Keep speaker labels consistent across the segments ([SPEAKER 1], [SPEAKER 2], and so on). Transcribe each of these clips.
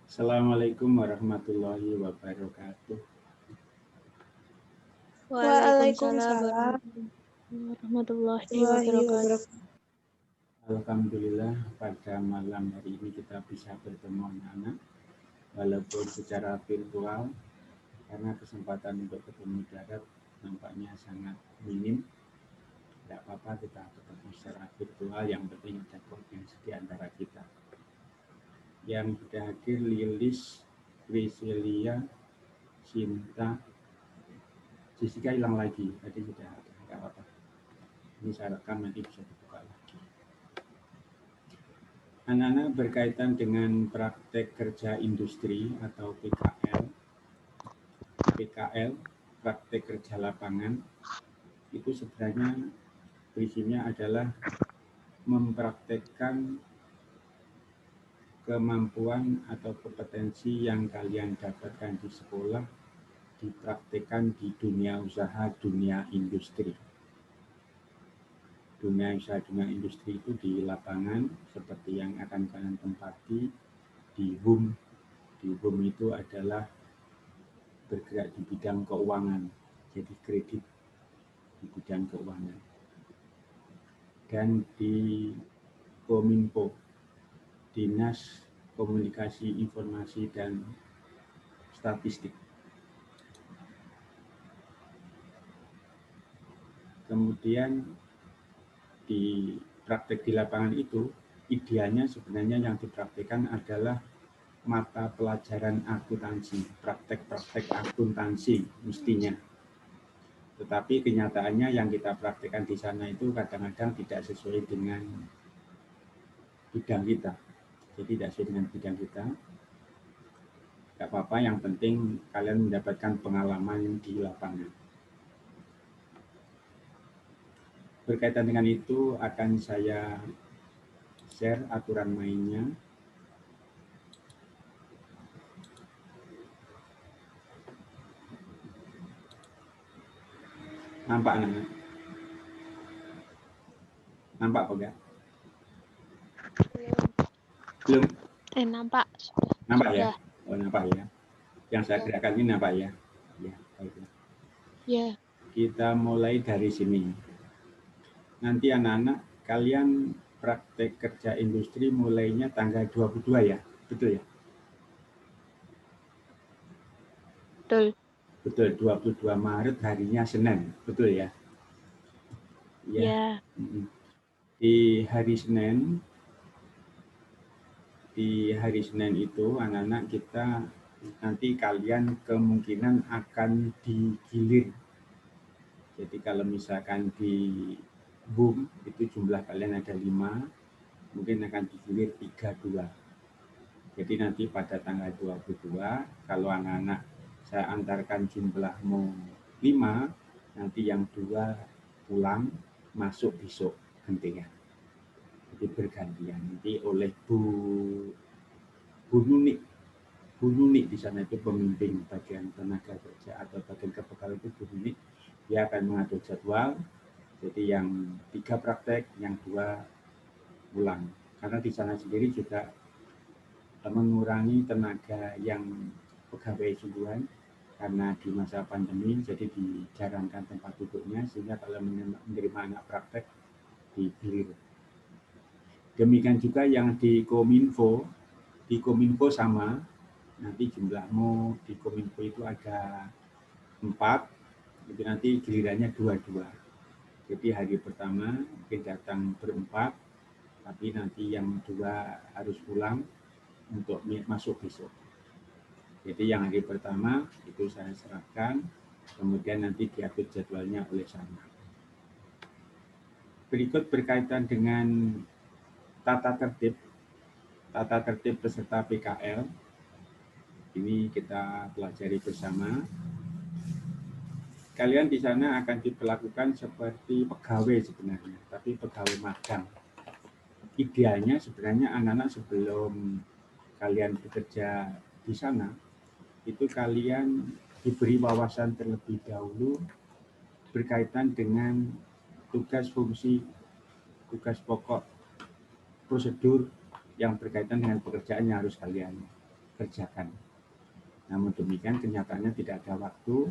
[SPEAKER 1] Assalamualaikum warahmatullahi wabarakatuh.
[SPEAKER 2] Waalaikumsalam
[SPEAKER 3] Warahmatullahi
[SPEAKER 2] warahmatullahi
[SPEAKER 3] wabarakatuh.
[SPEAKER 2] wabarakatuh.
[SPEAKER 1] Alhamdulillah pada malam hari ini kita bisa bertemu anak-anak walaupun secara virtual karena kesempatan untuk ketemu darat nampaknya sangat minim. Tidak apa-apa kita ketemu secara virtual, yang penting ada koordinasi di antara kita. Yang sudah hadir Lilis, Priscilia, Sinta, Jessica hilang lagi, tadi sudah ada, tidak apa-apa. Ini saya rekam nanti bisa dibuka lagi. Anak-anak berkaitan dengan praktek kerja industri atau PKL, praktek kerja lapangan, itu sebenarnya prinsipnya adalah mempraktekkan kemampuan atau kompetensi yang kalian dapatkan di sekolah, dipraktekkan di dunia usaha, dunia industri. Dunia usaha, dunia industri itu di lapangan, seperti yang akan kalian tempati di HUM. Di HUM itu adalah bergerak di bidang keuangan, jadi kredit di bidang keuangan. Dan di Kominfo, Dinas Komunikasi Informasi dan Statistik. Kemudian di praktek di lapangan itu, idealnya sebenarnya yang dipraktekkan adalah mata pelajaran akuntansi, praktek-praktek akuntansi mestinya. Tetapi kenyataannya yang kita praktekkan di sana itu kadang-kadang tidak sesuai dengan bidang kita. Jadi tidak sesuai dengan bidang kita. Tidak apa-apa, yang penting kalian mendapatkan pengalaman di lapangan. Berkaitan dengan itu akan saya share aturan mainnya. Nampak anak-anak? Nampak kok enggak? Belum?
[SPEAKER 3] Nampak.
[SPEAKER 1] Nampak ya?
[SPEAKER 3] Sudah.
[SPEAKER 1] Oh, nampak ya. Yang saya gerakkan ini nampak ya? Ya, baiklah.
[SPEAKER 3] Ya.
[SPEAKER 1] Kita mulai dari sini. Nanti anak-anak, kalian praktek kerja industri mulainya tanggal 22 ya? Betul ya?
[SPEAKER 3] Betul.
[SPEAKER 1] Betul, 22 Maret harinya Senin. Betul ya?
[SPEAKER 3] Ya.
[SPEAKER 1] Di hari Senin itu anak-anak kita nanti kalian kemungkinan akan digilir. Jadi kalau misalkan di BUM itu jumlah kalian ada 5, mungkin akan digilir 32. Jadi nanti pada tanggal 22 kalau anak-anak saya antarkan jumlahmu 5, nanti yang 2 pulang masuk besok gantian. Jadi bergantian nanti oleh Bu Nunik di sana, itu pemimpin bagian tenaga kerja atau bagian kepegawaian itu Bu Nunik. Dia akan mengatur jadwal. Jadi yang 3 praktek, yang 2 pulang. Karena di sana sendiri juga mengurangi tenaga yang pegawai sungguhan karena di masa pandemi, jadi dijarangkan tempat duduknya sehingga kalau menerima anak praktek digilir. Demikian juga yang di Kominfo sama, nanti jumlahmu di Kominfo itu ada 4, itu nanti gilirannya 22. Jadi hari pertama mungkin datang berempat, tapi nanti yang 2 harus pulang untuk masuk besok. Jadi yang hari pertama itu saya serahkan, kemudian nanti diatur jadwalnya oleh sana. Berikut berkaitan dengan tata tertib peserta PKL. Ini kita pelajari bersama. Kalian di sana akan diperlakukan seperti pegawai sebenarnya, tapi pegawai magang. Idealnya sebenarnya anak-anak sebelum kalian bekerja di sana, itu kalian diberi wawasan terlebih dahulu berkaitan dengan tugas fungsi, tugas pokok, prosedur yang berkaitan dengan pekerjaan yang harus kalian kerjakan. Namun demikian kenyataannya tidak ada waktu,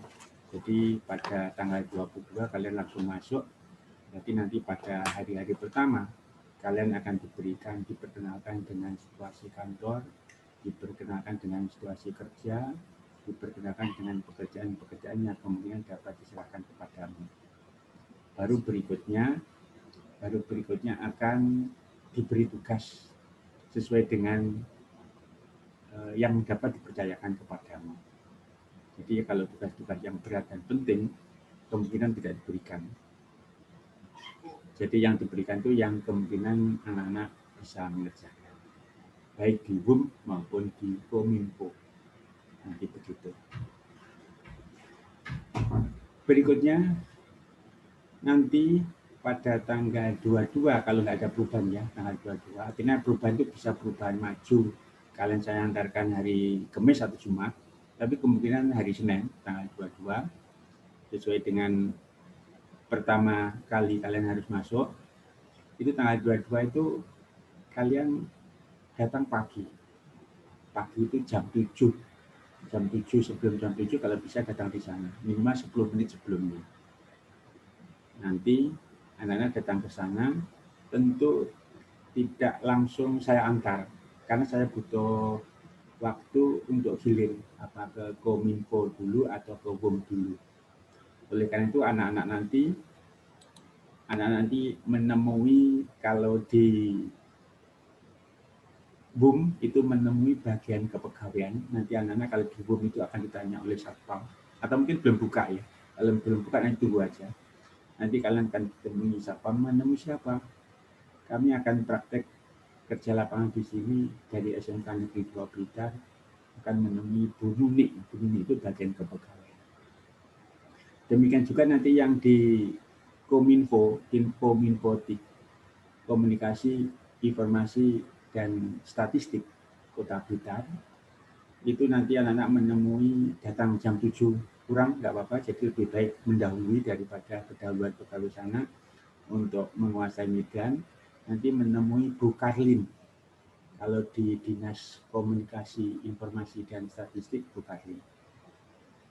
[SPEAKER 1] jadi pada tanggal 22 kalian langsung masuk, jadi nanti pada hari-hari pertama kalian akan diperkenalkan dengan situasi kantor, diperkenalkan dengan situasi kerja, diperkenalkan dengan pekerjaan-pekerjaan yang kemudian dapat diserahkan kepadamu. Baru berikutnya akan diberi tugas sesuai dengan yang dapat dipercayakan kepadamu. Jadi kalau tugas-tugas yang berat dan penting, kemungkinan tidak diberikan. Jadi yang diberikan itu yang kemungkinan anak-anak bisa mengerjakan, baik di WUM maupun di Kominfo. Nanti begitu. Berikutnya, nanti pada tanggal 22, kalau nggak ada perubahan ya, tanggal 22, artinya perubahan itu bisa perubahan maju. Kalian saya antarkan hari Kamis atau Jumat, tapi kemungkinan hari Senin, tanggal 22, sesuai dengan pertama kali kalian harus masuk, itu tanggal 22 itu kalian datang pagi. Pagi itu jam 7. Jam 7, sebelum jam 7 kalau bisa datang di sana, minimal 10 menit sebelumnya. Nanti anak-anak datang ke sana, tentu tidak langsung saya antar, karena saya butuh waktu untuk gilir, apa ke Kominfo dulu atau ke WUM dulu. Oleh karena itu anak-anak nanti menemui, kalau di WUM itu menemui bagian kepegawaian. Nanti anak-anak kalau di WUM itu akan ditanya oleh satpam, atau mungkin belum buka ya. Kalau belum buka nanti tunggu aja. Nanti kalian akan ditemui satpam, menemui siapa? Kami akan praktek kerja lapangan di sini dari SMK Negeri 2 Blitar, akan menemui Bu Nuni. Bu Nuni itu bagian kepegawaian. Demikian juga nanti yang di Kominfo, Infotik, Komunikasi, Informasi, dan Statistik Kota Blitar, itu nanti anak-anak menemui datang jam 7 kurang, nggak apa-apa, jadi lebih baik mendahului daripada pendahuluan pegawai sana untuk menguasai medan. Nanti menemui Bu Karlin, kalau di Dinas Komunikasi, Informasi, dan Statistik Bu Karlin.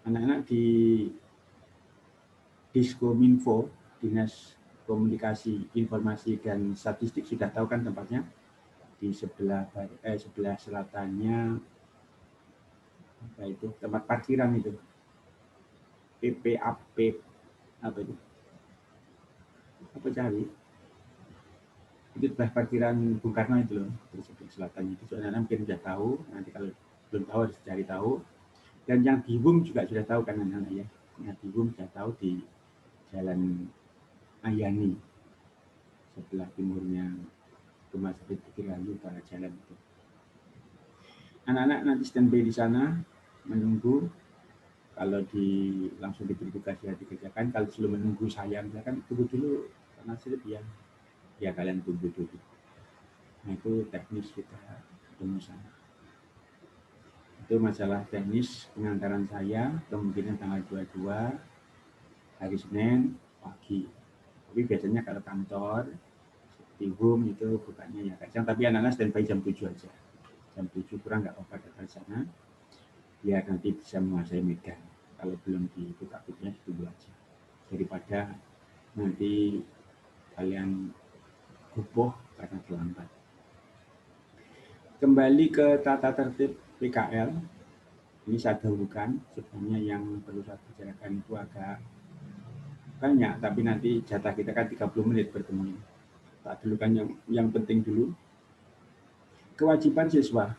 [SPEAKER 1] Anak-anak di Diskominfo, Dinas Komunikasi, Informasi, dan Statistik sudah tahu kan tempatnya? Di sebelah selatannya, apa itu, tempat parkiran itu, PPAP, apa itu, apa cari, itu sebelah parkiran Bung Karno itu loh, di sebelah selatan itu. Soalnya mungkin sudah tahu, nanti kalau belum tahu harus cari tahu. Dan yang di WUM juga sudah tahu kan anak-anak ya, yang di WUM sudah tahu di Jalan Ayani, sebelah timurnya Rumah Sakit Bukit Rayu, utara jalan itu. Anak-anak nanti standby di sana menunggu. Kalau langsung diberi tugas ya dikerjakan. Kalau sebelum menunggu saya, misalkan tunggu dulu karena silip ya kalian tunggu dulu. Nah itu teknis kita ketemu sana. Itu masalah teknis pengantaran saya, kemungkinan tanggal 22 hari Senin pagi. Tapi biasanya kalau kantor di WUM itu bukannya ya kadang, tapi anak-anak standby jam 7 aja. Jam 7 kurang nggak apa-apa datang sana, biar nanti bisa menguasai medan. Kalau belum dibuka pintunya ditunggu aja, daripada nanti kalian guboh karena terlambat. Kembali ke tata tertib PKL, ini saya dahulukan. Sebenarnya yang perlu saya bicarakan itu agak banyak, tapi nanti jatah kita kan 30 menit bertemu. Tak dahulukan yang penting dulu. Kewajiban siswa.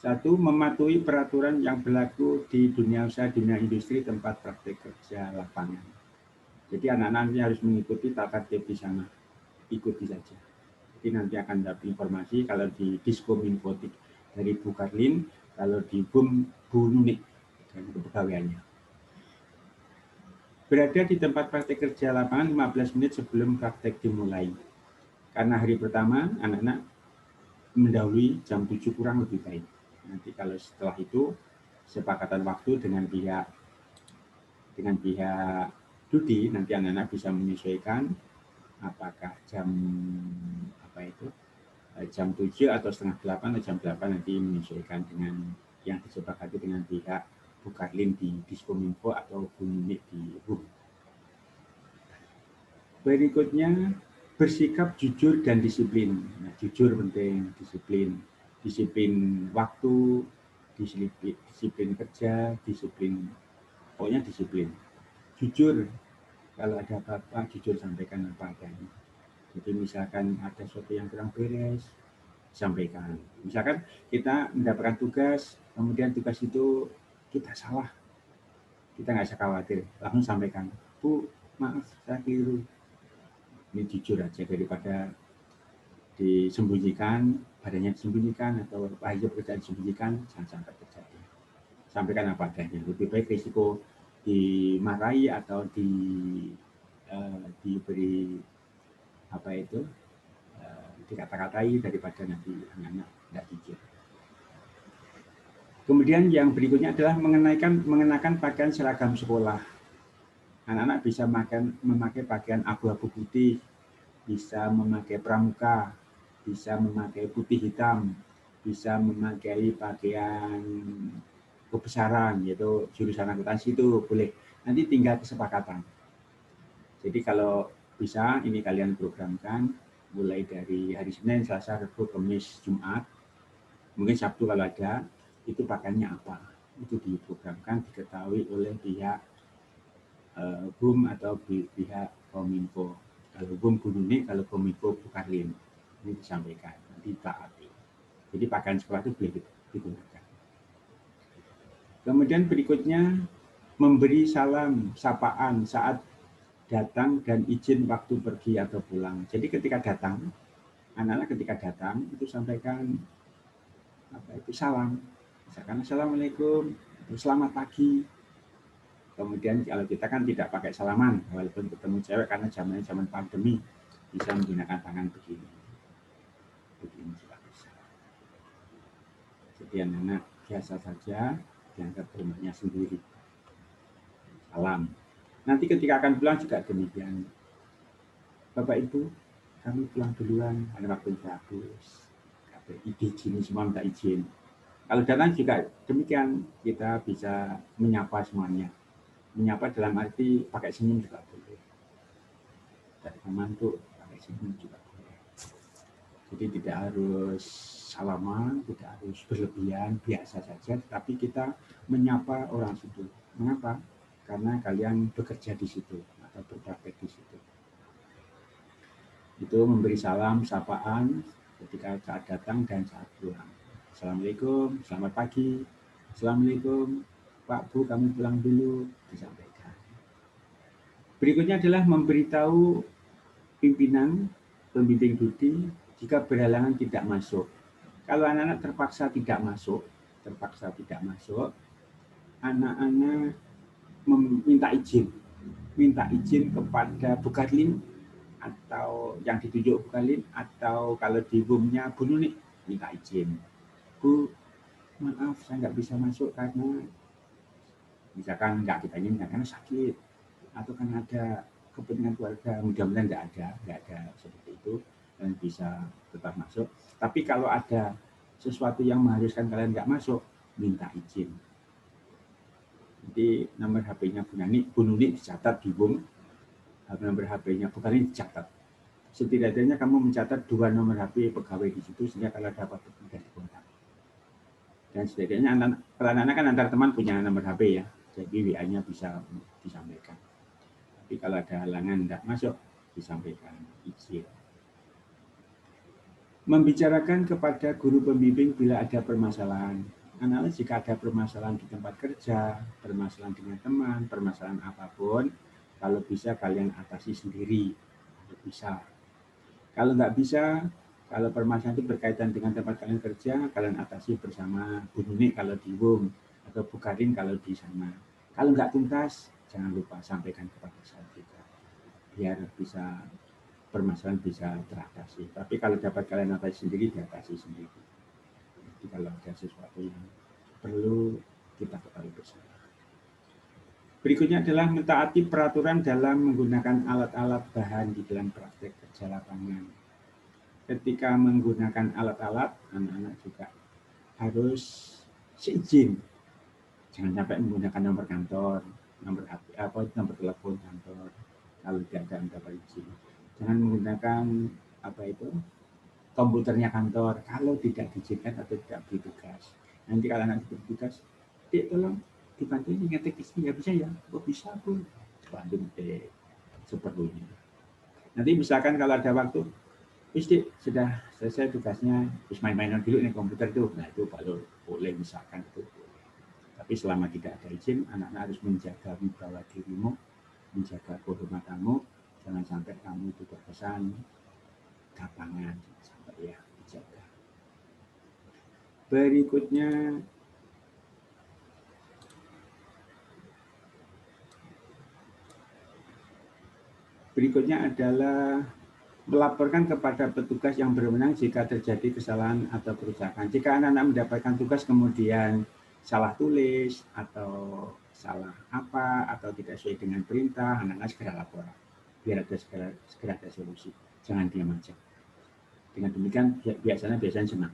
[SPEAKER 1] 1. Mematuhi peraturan yang berlaku di dunia usaha, dunia industri, tempat praktik kerja lapangan. Jadi anak-anak harus mengikuti tata tertib di sana. Ikuti saja. Jadi nanti akan dapat informasi kalau di Diskominfotik dari Bu Karlin, kalau di WUM Bu Nunik dan kepegawaiannya. Berada di tempat praktik kerja lapangan 15 menit sebelum praktek dimulai. Karena hari pertama anak-anak mendahului jam 7 kurang lebih baik. Nanti kalau setelah itu sepakatan waktu dengan pihak Dudi, nanti anak-anak bisa menyesuaikan apakah jam jam 7 atau setengah 8 atau jam 8 nanti menyesuaikan dengan yang disepakati dengan pihak Bukarlin di Diskominfo atau Bununit di HUM. Berikutnya, bersikap jujur dan disiplin. Nah, jujur penting, disiplin waktu, disiplin kerja, pokoknya disiplin. Jujur, kalau ada apa-apa, jujur sampaikan apa adanya. Jadi misalkan ada sesuatu yang kurang beres, sampaikan. Misalkan kita mendapatkan tugas, kemudian tugas itu kita salah, kita nggak usah khawatir, langsung sampaikan, Bu, maaf, saya keliru. Ini jujur aja daripada disembunyikan, badannya disembunyikan atau hasil pekerjaan disembunyikan, jangan sampai terjadi. Sampaikan apa adanya. Lebih baik risiko dimarahi atau diberi apa itu dikata-katai daripada nanti anak-anak tidak jujur. Kemudian yang berikutnya adalah mengenakan pakaian seragam sekolah. Anak-anak bisa memakai pakaian abu-abu putih, bisa memakai pramuka, bisa memakai putih hitam, bisa memakai pakaian kebesaran, yaitu jurusan akuntansi itu boleh. Nanti tinggal kesepakatan. Jadi kalau bisa, ini kalian programkan mulai dari hari Senin, Selasa, Rabu, Kamis, Jumat, mungkin Sabtu kalau ada, itu pakaiannya apa. Itu diprogramkan, diketahui oleh pihak HUM atau pihak Kominfo. Kalau HUM Bununit, kalau Kominfo Bukarlin. Ini disampaikan, nanti taati. Jadi pakaian sekolah itu boleh digunakan. Kemudian berikutnya, memberi salam, sapaan saat datang dan izin waktu pergi atau pulang. Jadi ketika datang, anak-anak ketika datang itu sampaikan salam. Misalkan Assalamualaikum, selamat pagi. Kemudian kalau kita kan tidak pakai salaman, walaupun ketemu cewek karena zaman pandemi bisa menggunakan tangan begini. Begini juga bisa. Jadi anak-anak biasa saja dianggap rumahnya sendiri. Salam. Nanti ketika akan pulang juga demikian. Bapak Ibu, kami pulang duluan, ada waktu bagus. Izin semua minta izin. Kalau datang juga demikian, kita bisa menyapa semuanya. Menyapa dalam arti pakai senyum juga boleh. Dari teman tuh pakai senyum juga boleh. Jadi tidak harus salaman, tidak harus berlebihan, biasa saja. Tapi kita menyapa orang situ. Mengapa? Karena kalian bekerja di situ atau berpraktek di situ. Itu memberi salam, sapaan ketika saat datang dan saat pulang. Assalamualaikum, selamat pagi. Assalamualaikum, Pak Bu, kami pulang dulu, disampaikan. Berikutnya adalah memberitahu pimpinan, pembimbing studi jika berhalangan tidak masuk. Kalau anak-anak terpaksa tidak masuk, anak-anak minta izin kepada Bukarlin atau yang ditunjuk Bukarlin atau kalau di HUM-nya Bununit minta izin. Bu, maaf saya nggak bisa masuk karena misalkan nggak kita inginkan karena sakit atau kan ada kepentingan keluarga, mudah-mudahan nggak ada seperti itu dan bisa tetap masuk. Tapi kalau ada sesuatu yang mengharuskan kalian nggak masuk, minta izin. Jadi nomor HP-nya Bununit dicatat di HUM, nomor HP-nya Bukarlin dicatat. Setidaknya kamu mencatat 2 nomor HP pegawai di situ sehingga kalau ada apa-apa mudah dikontak. Dan setidaknya anak-anak kan antar teman punya nomor HP ya, jadi WA-nya bisa disampaikan. Tapi kalau ada halangan tidak masuk, disampaikan izin. Membicarakan kepada guru pembimbing bila ada permasalahan. Anak-anak jika ada permasalahan di tempat kerja, permasalahan dengan teman, permasalahan apapun, kalau bisa kalian atasi sendiri, bisa. Kalau nggak bisa, kalau permasalahan itu berkaitan dengan tempat kalian kerja, kalian atasi bersama Bununit kalau di HUM atau Bukarlin kalau di sana. Kalau nggak tuntas, jangan lupa sampaikan kepada saya juga, biar bisa permasalahan bisa teratasi. Tapi kalau dapat kalian atasi sendiri, diatasi sendiri. Jadi kalau ada sesuatu yang perlu kita ketahui bersama. Berikutnya adalah mentaati peraturan dalam menggunakan alat-alat bahan di dalam praktek kerja lapangan. ketika menggunakan alat-alat, anak-anak juga harus seizin. Jangan sampai menggunakan nomor kantor, nomor HP, nomor telepon kantor kalau tidak ada mendapat izin. Jangan menggunakan komputernya kantor kalau tidak diizinkan atau tidak beri tugas. Nanti kalau anak diberi tugas, Dek tolong dibantu ngetik di sini, ya bisa ya? Oh bisa Bu, bantu ngetik seperlunya. Nanti misalkan kalau ada waktu, Dek sudah selesai tugasnya, terus main-mainan dulu nih komputer itu, nah itu baru boleh misalkan itu. Tapi selama tidak ada izin, anak-anak harus menjaga wibawa dirimu, menjaga kehormatanmu, jangan sampai kamu itu terkesan gapangan, sampai ya dijaga. Berikutnya adalah melaporkan kepada petugas yang berwenang jika terjadi kesalahan atau kerusakan. Jika anak-anak mendapatkan tugas kemudian salah tulis atau salah apa atau tidak sesuai dengan perintah, anak-anak segera lapor biar ada segera ada solusi. Jangan diam aja. Dengan demikian biasanya senang.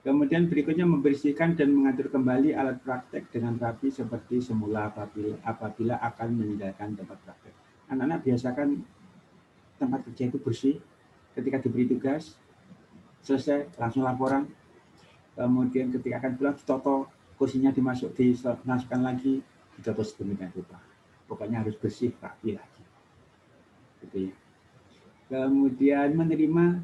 [SPEAKER 1] Kemudian berikutnya membersihkan dan mengatur kembali alat praktek dengan rapi seperti semula apabila akan meninggalkan tempat praktek. Anak-anak biasakan tempat kerja itu bersih, ketika diberi tugas, selesai langsung laporan. Kemudian ketika akan pulang, ditoto, kursinya dimasukkan lagi, ditoto sedemikian rupa. Pokoknya harus bersih, rapi lagi. Gitu ya. Kemudian menerima,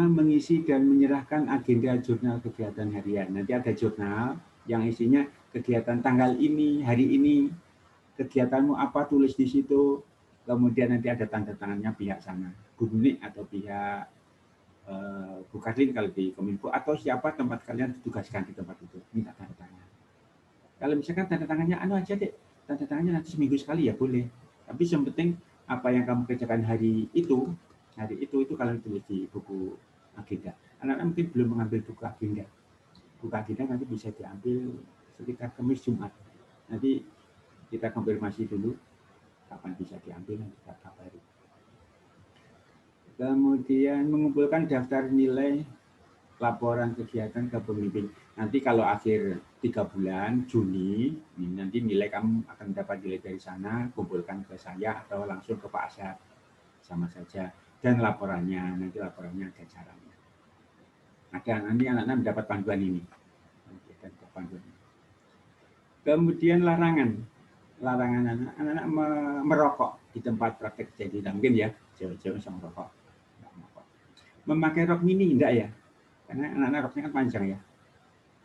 [SPEAKER 1] mengisi dan menyerahkan agenda jurnal kegiatan harian. Nanti ada jurnal yang isinya kegiatan tanggal ini, hari ini, kegiatanmu apa, tulis di situ. Kemudian nanti ada tanda tangannya pihak sana, Bu Nuni atau pihak Bu Karlin kalau di Kominfo, atau siapa tempat kalian ditugaskan di tempat itu, minta tanda tangan. Kalau misalkan tanda tangannya aja Dek, tanda tangannya nanti seminggu sekali ya boleh. Tapi yang penting apa yang kamu kerjakan hari itu kalau tulis di buku agenda. Anak-anak mungkin belum mengambil buku agenda. Buku agenda nanti bisa diambil sekitar Kamis Jumat. Nanti kita konfirmasi dulu kapan bisa diambil, nanti kita kabari. Kemudian mengumpulkan daftar nilai laporan kegiatan ke pembimbing. Nanti kalau akhir 3 bulan, Juni, nanti nilai kamu akan dapat nilai dari sana, kumpulkan ke saya atau langsung ke Pak Asad. Sama saja. Dan laporannya, nanti laporannya ada caranya. Ada, nanti anak-anak mendapat panduan ini. Kemudian larangan anak-anak merokok di tempat praktek jadi mungkin ya, cewek-cewek sama merokok. Memakai rok mini enggak ya? Karena anak-anak roknya kan panjang ya.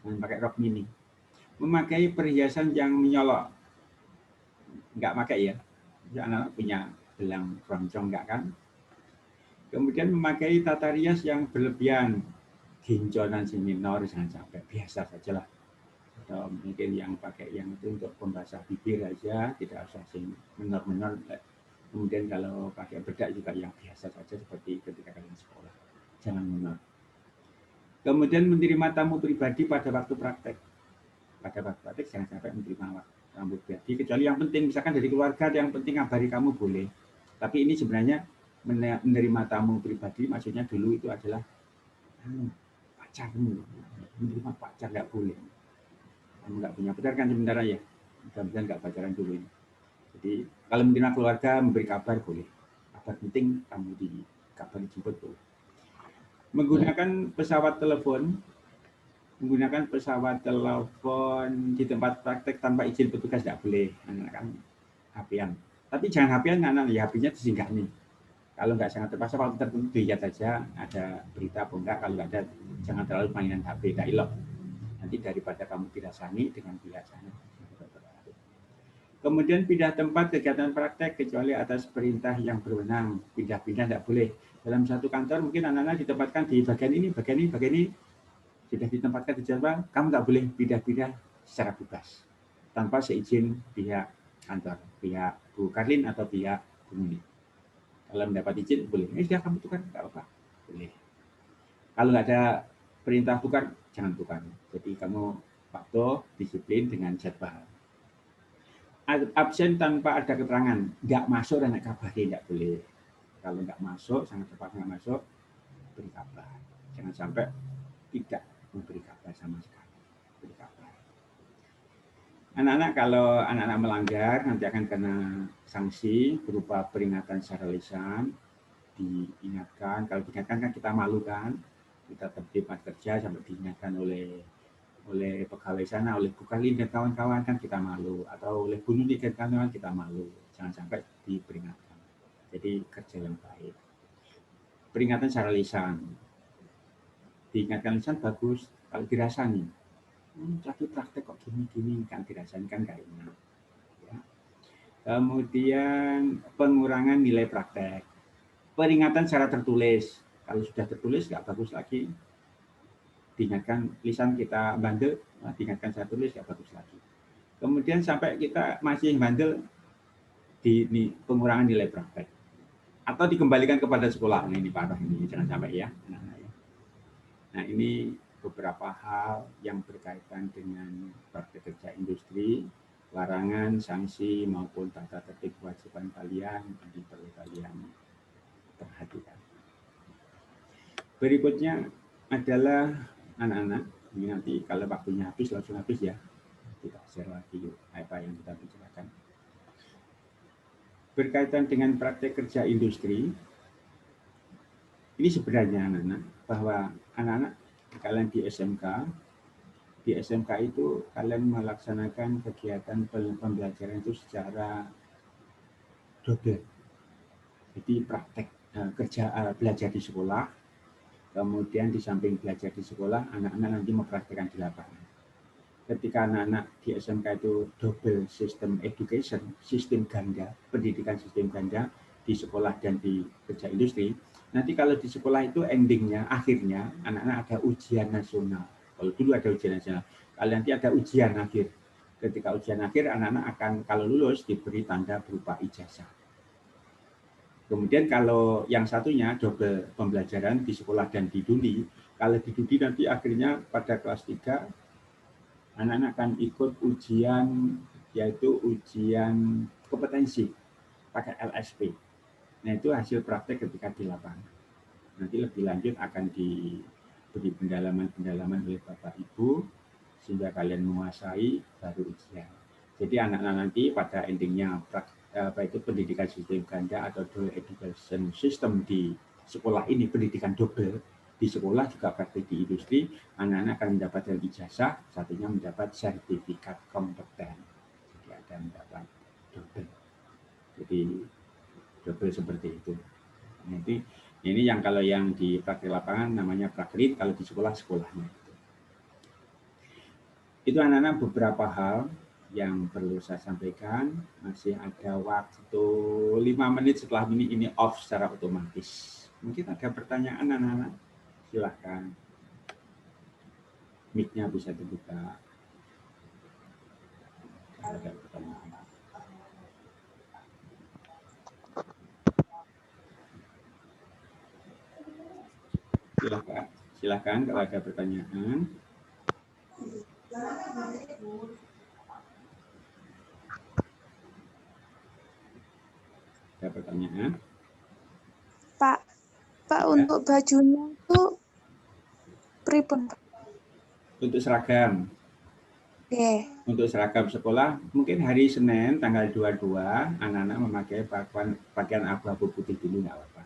[SPEAKER 1] Jangan pakai rok mini. Memakai perhiasan yang menyolok. Enggak pakai ya. Anak-anak punya gelang keroncong enggak kan? Kemudian memakai tata rias yang berlebihan. Ginjonan si minor jangan sampai, biasa saja lah. Atau mungkin yang pakai yang itu untuk pembasah bibir aja, tidak usah sing menor-menor. Kemudian kalau pakai bedak juga yang biasa saja seperti ketika kalian sekolah. Jangan menor. Kemudian menerima tamu pribadi pada waktu praktek. Pada waktu praktek jangan sampai menerima tamu pribadi, kecuali yang penting, misalkan dari keluarga, yang penting ngabari kamu boleh. Tapi ini sebenarnya menerima tamu pribadi, maksudnya dulu itu adalah pacarmu. Menerima pacar nggak boleh. Kamu nggak punya pacar kan sementara ya. Mudah-mudahan nggak pacaran dulu ini. Jadi kalau menerima keluarga, memberi kabar boleh. Kabar penting, kamu di kabar dijemput boleh. Menggunakan pesawat telepon di tempat praktek tanpa izin petugas tidak boleh. Anak kan HP-an. Tapi jangan HP-an, anak ya HP-nya disinggahkan. Kalau nggak sangat terpaksa, waktu tertentu dilihat saja ada berita apa enggak. Kalau nggak ada, jangan terlalu mainan HP, dialog. Nanti daripada kamu dirasani dengan pihak sana. Kemudian pindah tempat kegiatan praktek kecuali atas perintah yang berwenang. Pindah-pindah tidak boleh. Dalam satu kantor mungkin anak-anak ditempatkan di bagian ini. Sudah ditempatkan di jadwal, kamu nggak boleh pindah-pindah secara bebas tanpa seizin pihak kantor, pihak Bu Karlin atau pihak Bu Nuni. Kalau mendapat izin boleh. Sudah kamu tukar, nggak apa-apa, boleh. Kalau nggak ada perintah tukar, jangan tukar. Jadi kamu patuh, disiplin dengan jadwal. Absen tanpa ada keterangan, nggak masuk dan nggak kabari, nggak boleh. Kalau nggak masuk, sangat cepat nggak masuk, beri kabar. Jangan sampai tidak memberi kabar sama sekali. Beri kabar. Anak-anak, kalau anak-anak melanggar nanti akan kena sanksi berupa peringatan secara lisan, diingatkan. Kalau diingatkan kan kita malu kan, kita terlibat kerja sampai diingatkan oleh pegawai sana, oleh Bu Kalin dan kawan-kawan kan kita malu, atau oleh Bu Nuni dan kawan-kawan kita malu. Jangan sampai diperingatkan. Jadi kerja yang baik. Peringatan secara lisan. Diingatkan lisan bagus, kalau dirasani. Lagi praktek kok gini-gini, kan dirasain kan gak enak. Ya. Kemudian pengurangan nilai praktek. Peringatan secara tertulis. Kalau sudah tertulis nggak bagus lagi. Diingatkan lisan kita bandel, diingatkan secara tulis nggak bagus lagi. Kemudian sampai kita masih bandel di pengurangan nilai praktek. Atau dikembalikan kepada sekolah. Nah, ini parah ini, jangan sampai ya. Nah, ini beberapa hal yang berkaitan dengan praktek kerja industri, larangan, sanksi, maupun tata tertib kewajiban kalian yang perlu kalian perhatikan. Berikutnya adalah anak-anak. Ini nanti kalau waktunya habis, langsung habis ya. Kita share lagi apa yang kita bicarakan. Berkaitan dengan praktek kerja industri, ini sebenarnya anak-anak, bahwa anak-anak kalian di SMK itu kalian melaksanakan kegiatan pembelajaran itu secara double. Jadi praktek kerja belajar di sekolah, kemudian di samping belajar di sekolah, anak-anak nanti mempraktekkan di lapangan. Ketika anak-anak di SMK itu double system education, sistem ganda, pendidikan sistem ganda di sekolah dan di kerja industri, nanti kalau di sekolah itu endingnya, akhirnya anak-anak ada ujian nasional. Kalau dulu ada ujian nasional, kalau nanti ada ujian akhir. Ketika ujian akhir, anak-anak akan kalau lulus diberi tanda berupa ijazah. Kemudian kalau yang satunya double pembelajaran di sekolah dan di Duli, kalau di Duli nanti akhirnya pada kelas 3 anak-anak akan ikut ujian, yaitu ujian kompetensi pakai LSP. Nah, itu hasil praktek ketika di lapangan. Nanti lebih lanjut akan diberi pendalaman oleh Bapak Ibu sehingga kalian menguasai baru ujian. Jadi anak-anak nanti pada endingnya apa itu pendidikan sistem ganda atau dual education system di sekolah ini, pendidikan double di sekolah juga praktik di industri, anak-anak akan mendapatkan ijazah, satunya mendapat sertifikat kompeten. Jadi ada mendapat double. Jadi double seperti itu. Nanti ini yang kalau yang di praktik lapangan namanya prakrit, kalau di sekolahnya. Itu anak-anak beberapa hal yang perlu saya sampaikan. Masih ada waktu 5 menit setelah ini off secara otomatis. Mungkin ada pertanyaan anak-anak. Silahkan. Mic-nya bisa dibuka. Ada pertanyaan. Silahkan kalau ada pertanyaan. Ada pertanyaan?
[SPEAKER 2] Pak, ya. Untuk bajunya itu pripun? Untuk
[SPEAKER 1] seragam.
[SPEAKER 2] Okay.
[SPEAKER 1] Untuk seragam sekolah, mungkin hari Senin tanggal 22, anak-anak memakai pakaian abu-abu putih dulu, nggak apa-apa.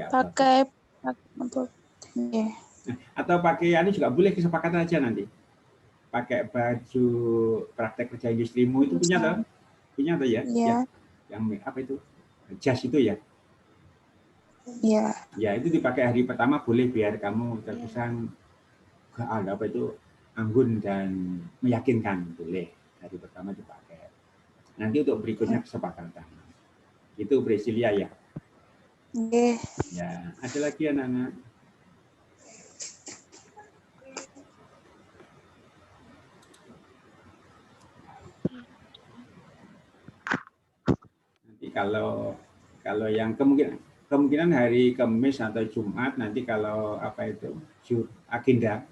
[SPEAKER 2] Pakai abu putih.
[SPEAKER 1] Atau pakai ini juga boleh, kesepakatan aja nanti. Pakai baju praktek kerja industrimu itu punya toh? Punya toh ya?
[SPEAKER 2] Iya.
[SPEAKER 1] Yang apa itu? Jas itu ya?
[SPEAKER 2] Iya.
[SPEAKER 1] Ya, itu dipakai hari pertama boleh biar kamu terkesan apa itu anggun dan meyakinkan, boleh hari pertama dipakai. Nanti untuk berikutnya kesepakatan. Itu Brasilia ya.
[SPEAKER 2] Oke.
[SPEAKER 1] Ya, ada lagi anak-anak. Nanti kalau yang kemungkinan hari Kamis atau Jumat nanti kalau apa itu agenda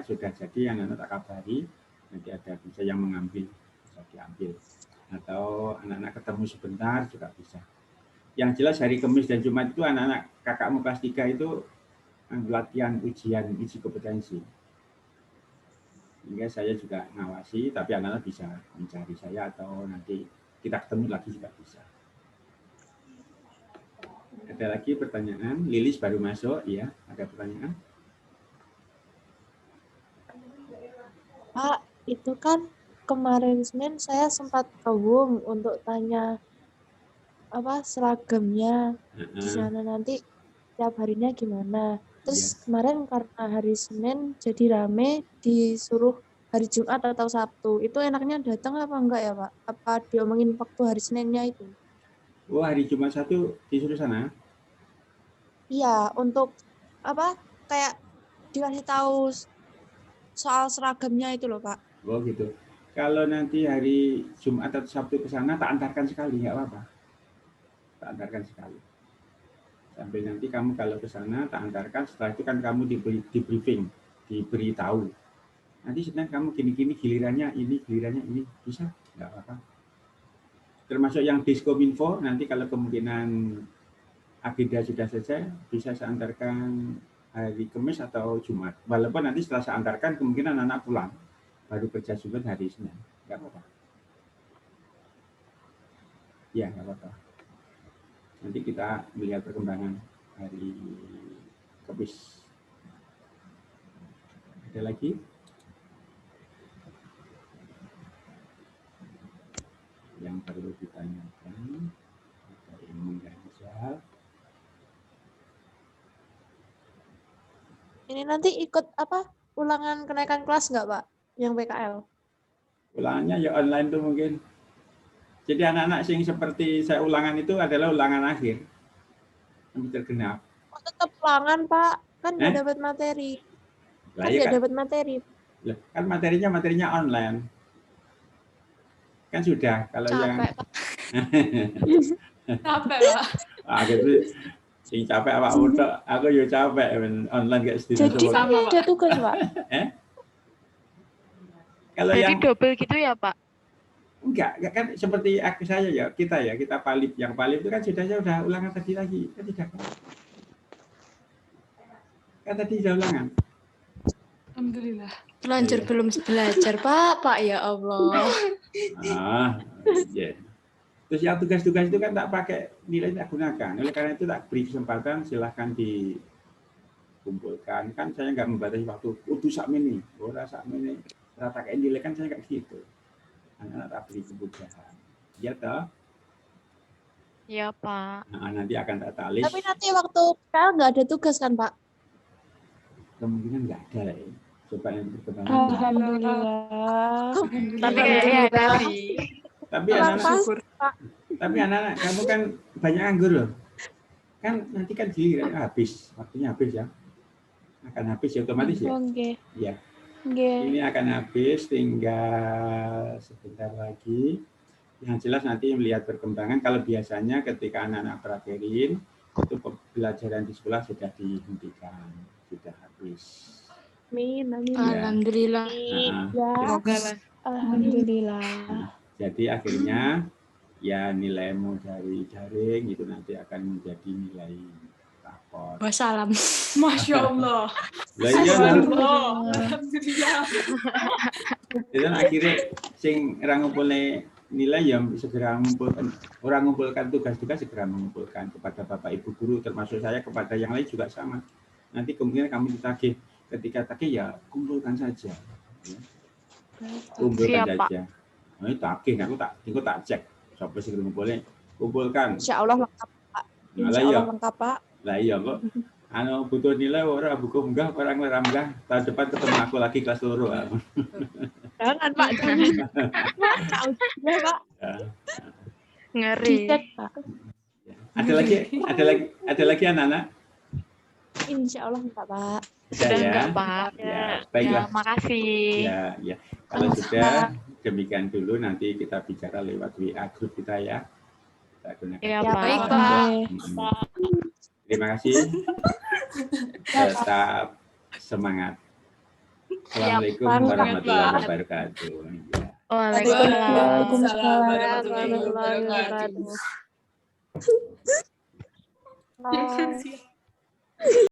[SPEAKER 1] sudah jadi, anak-anak tak kabari, nanti ada bisa yang mengambil, bisa diambil, atau anak-anak ketemu sebentar juga bisa. Yang jelas hari Kamis dan Jumat itu anak-anak kakakmu kelas 3 itu latihan uji kompetensi. Sehingga saya juga ngawasi, tapi anak-anak bisa mencari saya atau nanti kita ketemu lagi juga bisa. Ada lagi pertanyaan? Lilis baru masuk, ya. Ada pertanyaan?
[SPEAKER 4] Pak, itu kan kemarin Senin saya sempat gabung untuk tanya apa seragamnya di sana nanti tiap harinya gimana. Terus kemarin karena hari Senin jadi rame disuruh hari Jumat atau Sabtu. Itu enaknya datang apa enggak ya, Pak? Apa diomongin waktu hari Seninnya itu?
[SPEAKER 1] Oh, hari Jumat 1 disuruh sana?
[SPEAKER 4] Iya, untuk apa? Kayak dikasih tahu soal seragamnya itu loh, Pak.
[SPEAKER 1] Oh, gitu. Kalau nanti hari Jumat atau Sabtu ke sana, tak antarkan sekali, nggak apa-apa. Tak antarkan sekali. Sampai nanti kamu kalau ke sana, tak antarkan, setelah itu kan kamu di briefing, diberitahu. Nanti Senin kamu gini-gini, gilirannya ini, bisa? Nggak apa-apa. Termasuk yang Diskominfo, nanti kalau kemungkinan agenda sudah selesai, bisa saya antarkan hari Kamis atau Jumat. Walaupun nanti setelah saya antarkan, kemungkinan anak pulang. Baru kerja Jumat hari Senin. Nggak apa-apa. Ya, nggak apa-apa. Nanti kita melihat perkembangan hari Kamis. Ada lagi? Yang perlu ditanyakan? Ada ilmu dan jahal.
[SPEAKER 4] Ini nanti ikut apa? Ulangan kenaikan kelas nggak, Pak? Yang PKL?
[SPEAKER 1] Ulangannya ya online tuh mungkin. Jadi anak-anak yang seperti saya ulangan itu adalah ulangan akhir. Komputer genap.
[SPEAKER 4] Oh, tetap ulangan, Pak. Kan nggak dapat materi.
[SPEAKER 1] Lah,
[SPEAKER 4] Kan
[SPEAKER 1] ya
[SPEAKER 4] nggak dapat materi.
[SPEAKER 1] Kan materinya online. Kan sudah. Kalau
[SPEAKER 3] Capek,
[SPEAKER 1] yang
[SPEAKER 3] Pak.
[SPEAKER 5] Capek, Pak.
[SPEAKER 1] gitu. Sing capek awak udah, aku yo capek online gak sedih.
[SPEAKER 4] Jadi
[SPEAKER 5] Sama,
[SPEAKER 4] ada tugas, Pak.
[SPEAKER 1] Kalau
[SPEAKER 3] Jadi
[SPEAKER 1] yang
[SPEAKER 3] double gitu ya, Pak?
[SPEAKER 1] enggak kan seperti saya ya, kita palip, yang palip itu kan saya udah ulangan tadi lagi, kan tidak kan? Kan tadi sudah ulangan.
[SPEAKER 5] Alhamdulillah.
[SPEAKER 6] Terlanjur belum belajar, Pak ya Allah.
[SPEAKER 1] Ya. Terus yang tugas-tugas itu kan tak pakai nilai, tak gunakan. Oleh karena itu tak beri kesempatan, silahkan dikumpulkan. Kan saya nggak membatasi waktu. Udah sakmene, ora sakmene. Rata kayak nilai kan saya nggak gitu. Anak-anak tak beri kemudahan. Ya toh?
[SPEAKER 3] Iya, Pak.
[SPEAKER 1] Nah, nanti akan tak talis.
[SPEAKER 4] Tapi nanti waktu PKL nggak ada tugas kan, Pak?
[SPEAKER 1] Kemungkinan nggak ada lah ya. Coba yang perkembangan.
[SPEAKER 4] Alhamdulillah.
[SPEAKER 3] Tapi kayaknya ada sih.
[SPEAKER 1] Tapi anak-anak kamu kan banyak anggur loh. Kan nanti kan giliran habis, waktunya habis ya. Akan habis ya otomatis ya.
[SPEAKER 2] Oke.
[SPEAKER 1] Ya.
[SPEAKER 2] Oke.
[SPEAKER 1] Ini akan habis, tinggal sebentar lagi. Yang jelas nanti melihat perkembangan. Kalau biasanya ketika anak-anak prakterin, itu pembelajaran di sekolah sudah dihentikan, sudah habis.
[SPEAKER 4] Amin.
[SPEAKER 1] Ya.
[SPEAKER 6] Alhamdulillah.
[SPEAKER 4] Ya.
[SPEAKER 3] Semoga lah.
[SPEAKER 2] Alhamdulillah.
[SPEAKER 1] Jadi akhirnya ya nilaimu dari daring itu nanti akan menjadi nilai rapor.
[SPEAKER 6] Wassalam.
[SPEAKER 5] Masya Allah.
[SPEAKER 1] Lah iya
[SPEAKER 5] Alhamdulillah.
[SPEAKER 1] itu akhirnya sing ora ngumpulne nilai ya segera mengumpulkan, orang mengumpulkan tugas-tugas segera mengumpulkan kepada Bapak Ibu guru, termasuk saya, kepada yang lain juga sama. Nanti kemudian kami ditagih, ketika tagih ya kumpulkan saja. Ya. Kumpulkan
[SPEAKER 3] Siap,
[SPEAKER 1] saja. Nah, tagih aku tak cek siapa sing ngumpulne. Kumpulkan.
[SPEAKER 4] Insya Allah lengkap, Pak. Insya Allah lengkap, Pak.
[SPEAKER 1] Lah iya kok. Anu butuh nilai ora buku munggah orang ora munggah. Tahun depan ketemu aku lagi kelas 2.
[SPEAKER 4] Jangan, Pak. Jangan. Pak.
[SPEAKER 3] Ngeri.
[SPEAKER 4] Dicek, Pak.
[SPEAKER 1] Ada lagi anak-anak?
[SPEAKER 4] Insya Allah enggak, Pak.
[SPEAKER 3] Sudah
[SPEAKER 1] ya?
[SPEAKER 3] enggak, Pak?
[SPEAKER 1] Ya, baiklah.
[SPEAKER 3] Ya, makasih.
[SPEAKER 1] Ya. Kalau sudah demikian dulu, nanti kita bicara lewat WA grup kita ya. Kita gunakan.
[SPEAKER 3] Ya,
[SPEAKER 6] Ya,
[SPEAKER 3] Pak.
[SPEAKER 6] baik, Pak.
[SPEAKER 1] Terima kasih. Tetap semangat. Assalamualaikum warahmatullahi wabarakatuh. Ya.
[SPEAKER 3] Waalaikumsalam.
[SPEAKER 5] Waalaikumsalam warahmatullahi wabarakatuh. Yang sensitif.